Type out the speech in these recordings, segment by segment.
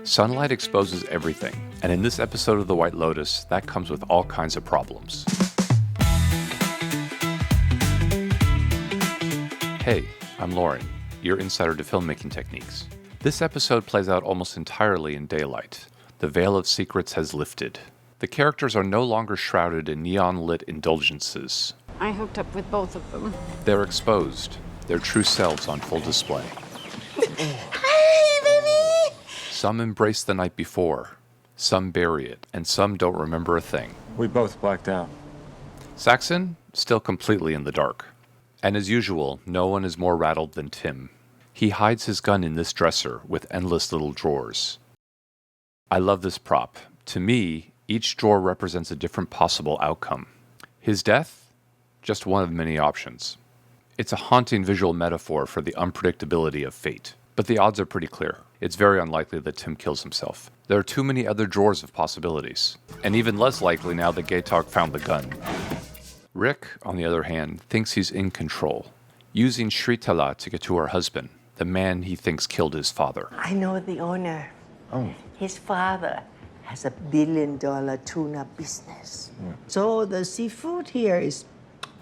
Sunlight exposes everything, and in this episode of The White Lotus, that comes with all kinds of problems. Hey, I'm Loren, your insider to filmmaking techniques. This episode plays out almost entirely in daylight. The veil of secrets has lifted. The characters are no longer shrouded in neon-lit indulgences. I hooked up with both of them. They're exposed, their true selves on full display. Hey, baby! Some embrace the night before, some bury it, and some don't remember a thing. We both blacked out. Saxon, still completely in the dark. And as usual, no one is more rattled than Tim. He hides his gun in this dresser with endless little drawers. I love this prop. To me, each drawer represents a different possible outcome. His death? Just one of many options. It's a haunting visual metaphor for the unpredictability of fate. But the odds are pretty clear. It's very unlikely that Tim kills himself. There are too many other drawers of possibilities. And even less likely now that Gaytok found the gun. Rick, on the other hand, thinks he's in control, using Sritala to get to her husband, the man he thinks killed his father. I know the owner. Oh. His father has $1 billion tuna business. So the seafood here is...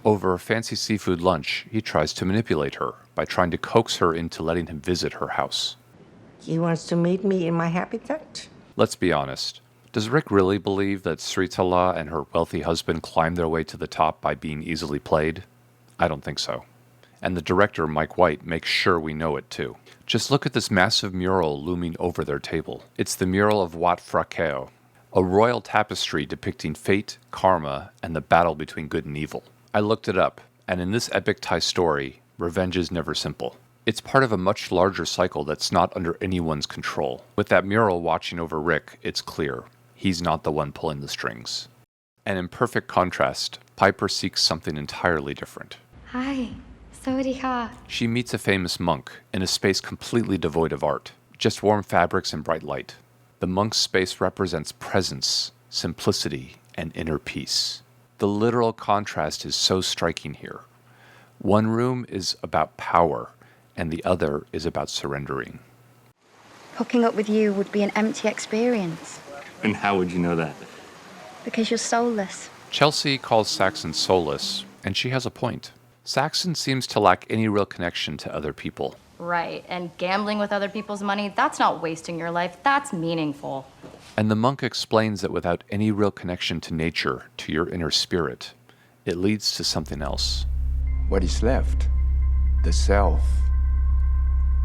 Over a fancy seafood lunch, he tries to manipulate her by trying to coax her into letting him visit her house. He wants to meet me in my habitat. Let's be honest. Does Rick really believe that Sritala and her wealthy husband climbed their way to the top by being easily played? I don't think so. And the director, Mike White, makes sure we know it too. Just look at this massive mural looming over their table. It's the mural of Wat Frakeo, a royal tapestry depicting fate, karma, and the battle between good and evil. I looked it up, and in this epic Thai story, revenge is never simple. It's part of a much larger cycle that's not under anyone's control. With that mural watching over Rick, it's clear. He's not the one pulling the strings. And in perfect contrast, Piper seeks something entirely different. Hi, Sawadee ka. She meets a famous monk in a space completely devoid of art, just warm fabrics and bright light. The monk's space represents presence, simplicity, and inner peace. The literal contrast is so striking here. One room is about power, and the other is about surrendering. Hooking up with you would be an empty experience. And how would you know that? Because you're soulless. Chelsea calls Saxon soulless, and she has a point. Saxon seems to lack any real connection to other people. Right, and gambling with other people's money, that's not wasting your life, that's meaningful. And the monk explains that without any real connection to nature, to your inner spirit, it leads to something else. What is left? The self,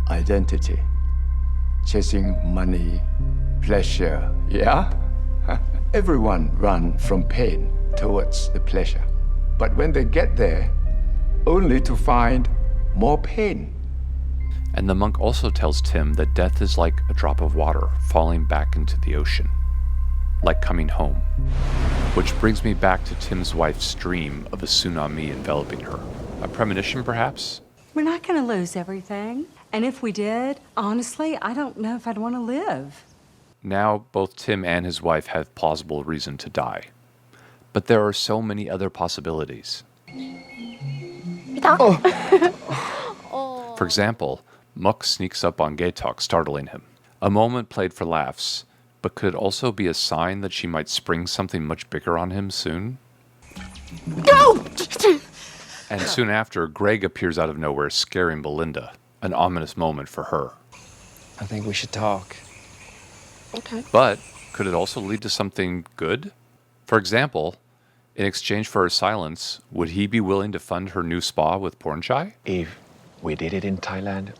identity, chasing money, pleasure, yeah? Everyone runs from pain towards the pleasure. But when they get there, only to find more pain. And the monk also tells Tim that death is like a drop of water falling back into the ocean. Like coming home. Which brings me back to Tim's wife's dream of a tsunami enveloping her. A premonition, perhaps? We're not going to lose everything. And if we did, honestly, I don't know if I'd want to live. Now, both Tim and his wife have plausible reason to die. But there are so many other possibilities. For example, Muck sneaks up on Gaytok, startling him. A moment played for laughs, but could it also be a sign that she might spring something much bigger on him soon? No! And soon after, Greg appears out of nowhere, scaring Belinda. An ominous moment for her. I think we should talk. Okay. But could it also lead to something good? For example, in exchange for her silence, would he be willing to fund her new spa with Pornchai? If we did it in Thailand,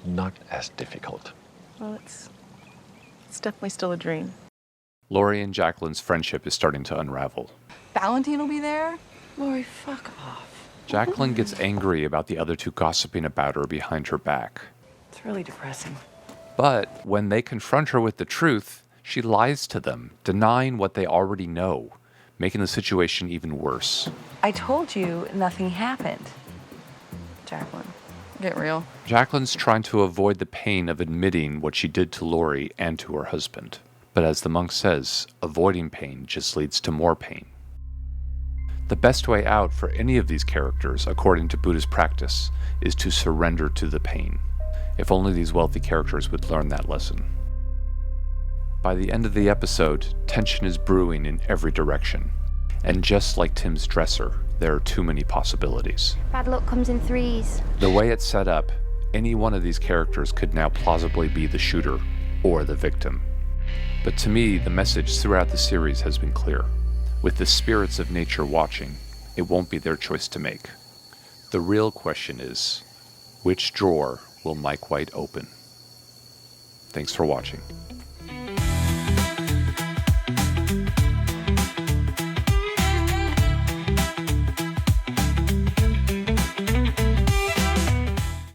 not as difficult. Well, it's definitely still a dream. Lori and Jacqueline's friendship is starting to unravel. Valentine will be there? Lori, fuck off. Jacqueline gets angry about the other two gossiping about her behind her back. It's really depressing. But when they confront her with the truth, she lies to them, denying what they already know, making the situation even worse. I told you nothing happened. Jacqueline, get real. Jacqueline's trying to avoid the pain of admitting what she did to Lori and to her husband. But as the monk says, avoiding pain just leads to more pain. The best way out for any of these characters, according to Buddhist practice, is to surrender to the pain. If only these wealthy characters would learn that lesson. By the end of the episode, tension is brewing in every direction. And just like Tim's dresser, there are too many possibilities. Bad luck comes in threes. The way it's set up, any one of these characters could now plausibly be the shooter or the victim. But to me, the message throughout the series has been clear. With the spirits of nature watching, it won't be their choice to make. The real question is, which drawer will Mike White open? Thanks for watching.